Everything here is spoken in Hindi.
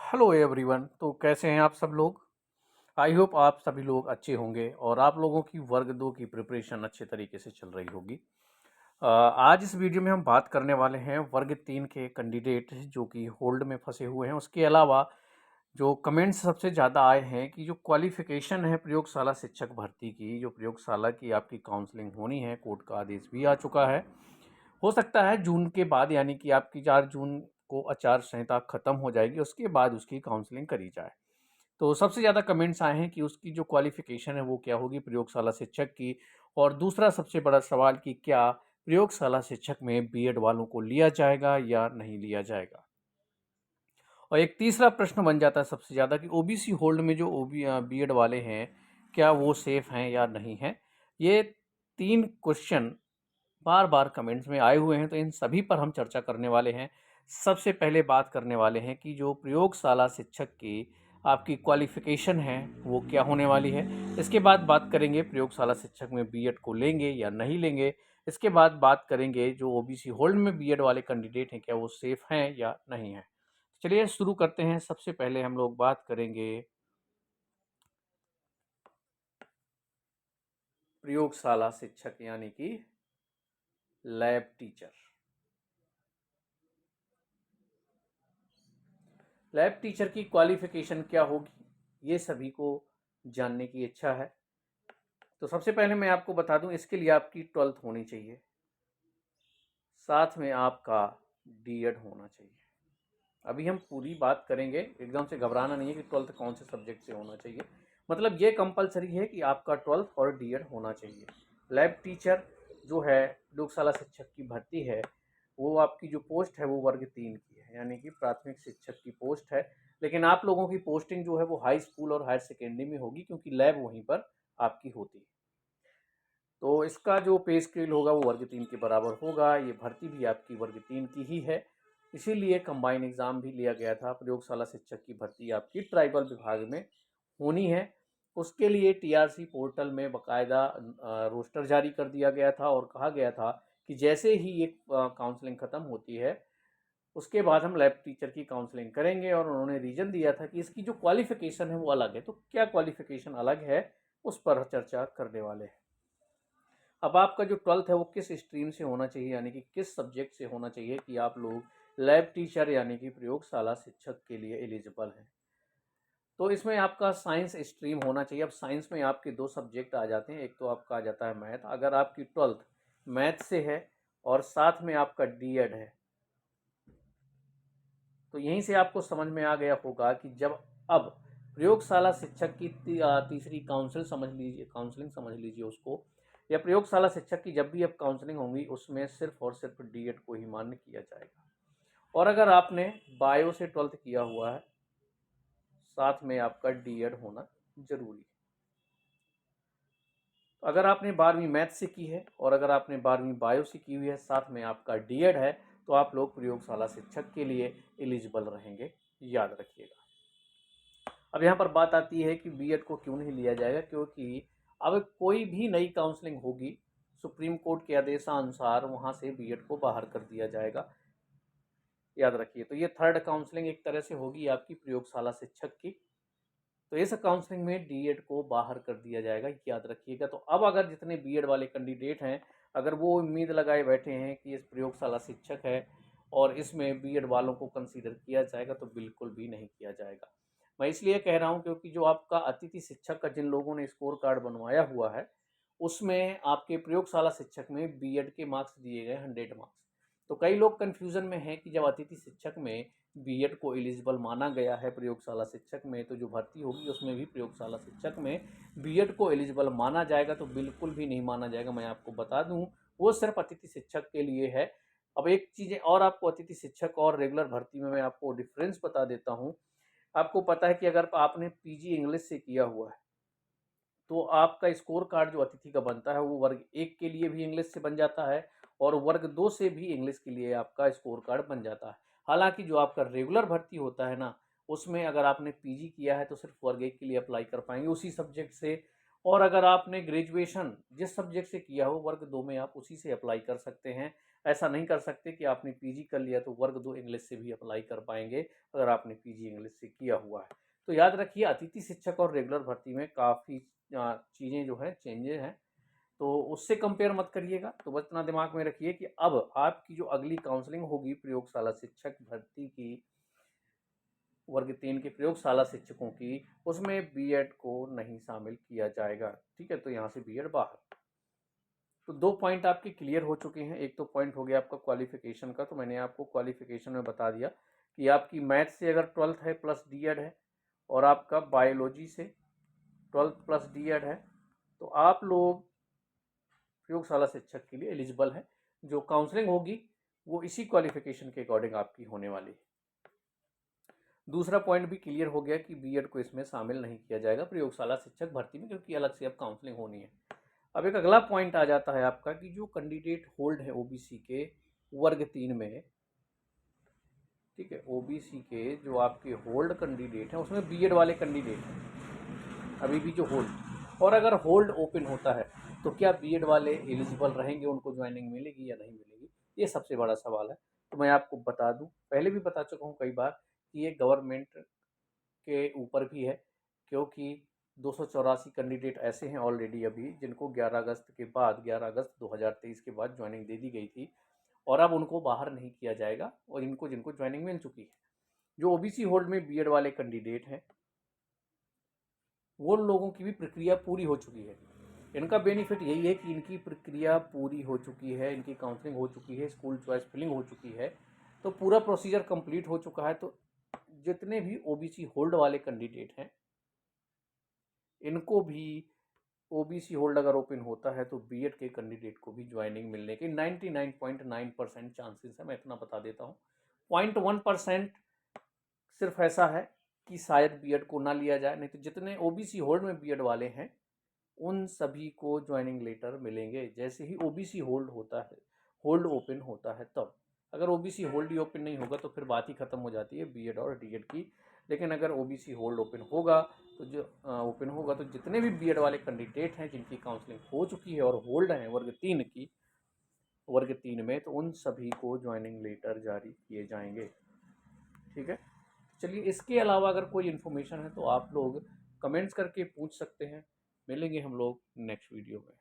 Hello everyone. तो कैसे हैं आप सब लोग। आई होप आप सभी लोग अच्छे होंगे और आप लोगों की वर्ग 2 की प्रिपरेशन अच्छे तरीके से चल रही होगी। आज इस वीडियो में हम बात करने वाले हैं वर्ग 3 के कैंडिडेट जो कि होल्ड में फंसे हुए हैं। उसके अलावा जो कमेंट्स सबसे ज़्यादा आए हैं कि जो क्वालिफिकेशन है प्रयोगशाला शिक्षक भर्ती की, जो प्रयोगशाला की आपकी काउंसलिंग होनी है, कोर्ट का आदेश भी आ चुका है। हो सकता है जून के बाद, यानी कि आपकी 4 जून को आचार संहिता खत्म हो जाएगी, उसके बाद उसकी काउंसलिंग करी जाए। तो सबसे ज़्यादा कमेंट्स आए हैं कि उसकी जो क्वालिफिकेशन है वो क्या होगी प्रयोगशाला शिक्षक की। और दूसरा सबसे बड़ा सवाल कि क्या प्रयोगशाला शिक्षक में बीएड वालों को लिया जाएगा या नहीं लिया जाएगा। और एक तीसरा प्रश्न बन जाता है सबसे ज़्यादा कि ओबीसी होल्ड में जो बीएड वाले हैं, क्या वो सेफ हैं या नहीं हैं। ये 3 क्वेश्चन बार बार कमेंट्स में आए हुए हैं, तो इन सभी पर हम चर्चा करने वाले हैं। सबसे पहले बात करने वाले हैं कि जो प्रयोगशाला शिक्षक की आपकी क्वालिफिकेशन है वो क्या होने वाली है। इसके बाद बात करेंगे प्रयोगशाला शिक्षक में बीएड को लेंगे या नहीं लेंगे। इसके बाद बात करेंगे जो ओबीसी होल्ड में बीएड वाले कैंडिडेट हैं, क्या वो सेफ हैं या नहीं हैं। चलिए शुरू करते हैं। सबसे पहले हम लोग बात करेंगे प्रयोगशाला शिक्षक यानी कि लैब टीचर। लैब टीचर की क्वालिफिकेशन क्या होगी, ये सभी को जानने की इच्छा है। तो सबसे पहले मैं आपको बता दूं, इसके लिए आपकी 12th होनी चाहिए, साथ में आपका डीएड होना चाहिए। अभी हम पूरी बात करेंगे, एकदम से घबराना नहीं है कि 12th कौन से सब्जेक्ट से होना चाहिए। मतलब ये कंपलसरी है कि आपका 12th और डीएड होना चाहिए। लैब टीचर जो है प्रयोगशाला शिक्षक की भर्ती है, वो आपकी जो पोस्ट है वो वर्ग 3 की है, यानी कि प्राथमिक शिक्षक की पोस्ट है। लेकिन आप लोगों की पोस्टिंग जो है वो हाई स्कूल और हायर सेकेंडरी में होगी, क्योंकि लैब वहीं पर आपकी होती है। तो इसका जो पे स्केल होगा वो वर्ग 3 के बराबर होगा। ये भर्ती भी आपकी वर्ग 3 की ही है, इसीलिए कंबाइन एग्ज़ाम भी लिया गया था। प्रयोगशाला शिक्षक की भर्ती आपकी ट्राइबल विभाग में होनी है। उसके लिए टीआरसी पोर्टल में बाकायदा रोस्टर जारी कर दिया गया था और कहा गया था कि जैसे ही ये काउंसलिंग ख़त्म होती है उसके बाद हम लैब टीचर की काउंसलिंग करेंगे। और उन्होंने रीज़न दिया था कि इसकी जो क्वालिफ़िकेशन है वो अलग है। तो क्या क्वालिफ़िकेशन अलग है, उस पर चर्चा करने वाले हैं। अब आपका जो 12th है वो किस स्ट्रीम से होना चाहिए, यानी कि किस सब्जेक्ट से होना चाहिए कि आप लोग लैब टीचर यानी कि प्रयोगशाला शिक्षक के लिए एलिजिबल हैं। तो इसमें आपका साइंस स्ट्रीम होना चाहिए। अब साइंस में आपके 2 सब्जेक्ट आ जाते हैं, एक तो आपका आ जाता है मैथ। अगर आपकी 12th मैथ से है और साथ में आपका डीएड है, तो यहीं से आपको समझ में आ गया होगा कि जब अब प्रयोगशाला शिक्षक की तीसरी काउंसलिंग समझ लीजिए उसको, या प्रयोगशाला शिक्षक की जब भी अब काउंसलिंग होंगी उसमें सिर्फ और सिर्फ डीएड को ही मान्य किया जाएगा। और अगर आपने बायो से 12th किया हुआ है, साथ में आपका डीएड होना जरूरी है। तो अगर आपने 12वीं मैथ से की है और अगर आपने 12वीं बायो से की हुई है, साथ में आपका डीएड है, तो आप लोग प्रयोगशाला शिक्षक के लिए एलिजिबल रहेंगे, याद रखिएगा। अब यहाँ पर बात आती है कि बीएड को क्यों नहीं लिया जाएगा, क्योंकि अब कोई भी नई काउंसलिंग होगी, सुप्रीम कोर्ट के आदेशानुसार वहाँ से बीएड को बाहर कर दिया जाएगा, याद रखिए। तो ये थर्ड काउंसलिंग एक तरह से होगी आपकी प्रयोगशाला शिक्षक की। तो इस काउंसलिंग में डीएड को बाहर कर दिया जाएगा, याद रखिएगा। तो अब अगर जितने बीएड वाले कैंडिडेट हैं, अगर वो उम्मीद लगाए बैठे हैं कि इस प्रयोगशाला शिक्षक है और इसमें बीएड वालों को कंसीडर किया जाएगा, तो बिल्कुल भी नहीं किया जाएगा। मैं इसलिए कह रहा हूँ क्योंकि जो आपका अतिथि शिक्षक का जिन लोगों ने स्कोर कार्ड बनवाया हुआ है, उसमें आपके प्रयोगशाला शिक्षक में बीएड के मार्क्स दिए गए 100 मार्क्स। तो कई लोग कन्फ्यूज़न में हैं कि जब अतिथि शिक्षक में बीएड को एलिजिबल माना गया है प्रयोगशाला शिक्षक में, तो जो भर्ती होगी उसमें भी प्रयोगशाला शिक्षक में बीएड को एलिजिबल माना जाएगा। तो बिल्कुल भी नहीं माना जाएगा, मैं आपको बता दूं, वो सिर्फ अतिथि शिक्षक के लिए है। अब एक चीज़ें और आपको अतिथि शिक्षक और रेगुलर भर्ती में मैं आपको डिफरेंस बता देता हूँ। आपको पता है कि अगर आपने पीजी इंग्लिश से किया हुआ है, तो आपका स्कोर कार्ड जो अतिथि का बनता है वो वर्ग 1 के लिए भी इंग्लिश से बन जाता है और वर्ग 2 से भी इंग्लिश के लिए आपका स्कोर कार्ड बन जाता है। हालांकि जो आपका रेगुलर भर्ती होता है ना, उसमें अगर आपने पीजी किया है तो सिर्फ वर्ग 1 के लिए अप्लाई कर पाएंगे उसी सब्जेक्ट से। और अगर आपने ग्रेजुएशन जिस सब्जेक्ट से किया हो, वर्ग 2 में आप उसी से अप्लाई कर सकते हैं। ऐसा नहीं कर सकते कि आपने पीजी कर लिया तो वर्ग 2 इंग्लिश से भी अप्लाई कर पाएंगे अगर आपने पीजी इंग्लिश से किया हुआ है। तो याद रखिए अतिथि शिक्षक और रेगुलर भर्ती में काफ़ी चीज़ें जो है चेंजेस हैं, तो उससे कंपेयर मत करिएगा। तो बस इतना दिमाग में रखिए कि अब आपकी जो अगली काउंसलिंग होगी प्रयोगशाला शिक्षक भर्ती की, वर्ग 3 के प्रयोगशाला शिक्षकों की, उसमें बीएड को नहीं शामिल किया जाएगा। ठीक है, तो यहाँ से बीएड बाहर। तो 2 पॉइंट आपके क्लियर हो चुके हैं। एक तो पॉइंट हो गया आपका क्वालिफिकेशन का, तो मैंने आपको क्वालिफिकेशन में बता दिया कि आपकी मैथ से अगर 12th है प्लस डीएड है और आपका बायोलॉजी से 12th प्लस डीएड है, तो आप लोग प्रयोगशाला शिक्षक के लिए एलिजिबल है। जो काउंसलिंग होगी वो इसी क्वालिफिकेशन के अकॉर्डिंग आपकी होने वाली है। दूसरा पॉइंट भी क्लियर हो गया कि बीएड को इसमें शामिल नहीं किया जाएगा प्रयोगशाला शिक्षक भर्ती में, क्योंकि अलग से अब काउंसलिंग होनी है। अब एक अगला पॉइंट आ जाता है आपका कि जो कैंडिडेट होल्ड है ओबीसी के वर्ग 3 में, ठीक है, ओबीसी के जो आपके होल्ड कैंडिडेट हैं उसमें बीएड वाले कैंडिडेट हैं अभी भी जो होल्ड, और अगर होल्ड ओपन होता है तो क्या बीएड वाले एलिजिबल रहेंगे, उनको ज्वाइनिंग मिलेगी या नहीं मिलेगी, ये सबसे बड़ा सवाल है। तो मैं आपको बता दूं, पहले भी बता चुका हूँ कई बार कि ये गवर्नमेंट के ऊपर भी है, क्योंकि 284 कैंडिडेट ऐसे हैं ऑलरेडी अभी जिनको 11 अगस्त के बाद 11 अगस्त 2023 के बाद ज्वाइनिंग दे दी गई थी, और अब उनको बाहर नहीं किया जाएगा, और इनको जिनको ज्वाइनिंग मिल चुकी है। जो ओबीसी होल्ड में बीएड वाले कैंडिडेट हैं वो लोगों की भी प्रक्रिया पूरी हो चुकी है। इनका बेनिफिट यही है कि इनकी प्रक्रिया पूरी हो चुकी है, इनकी काउंसलिंग हो चुकी है, स्कूल चॉइस फिलिंग हो चुकी है, तो पूरा प्रोसीजर कंप्लीट हो चुका है। तो जितने भी ओबीसी होल्ड वाले कैंडिडेट हैं इनको भी, ओबीसी होल्ड अगर ओपन होता है तो बीएड के कैंडिडेट को भी ज्वाइनिंग मिलने के 99.9% चांसेस है। मैं इतना बता देता हूँ, 0.1% सिर्फ ऐसा है कि शायद बीएड को ना लिया जाए, नहीं तो जितने ओबीसी होल्ड में बीएड वाले हैं उन सभी को ज्वाइनिंग लेटर मिलेंगे जैसे ही ओबीसी होल्ड होता है, होल्ड ओपन होता है तब। अगर ओबीसी होल्ड ही ओपन नहीं होगा तो फिर बात ही खत्म हो जाती है बीएड और डीएड की। लेकिन अगर ओबीसी होल्ड ओपन होगा तो जो ओपन होगा तो जितने भी बीएड वाले कैंडिडेट हैं जिनकी काउंसलिंग हो चुकी है और होल्ड हैं वर्ग 3 की, वर्ग 3 में, तो उन सभी को ज्वाइनिंग लेटर जारी किए जाएंगे। ठीक है, चलिए इसके अलावा अगर कोई इन्फॉर्मेशन है तो आप लोग कमेंट्स करके पूछ सकते हैं। मिलेंगे हम लोग नेक्स्ट वीडियो में।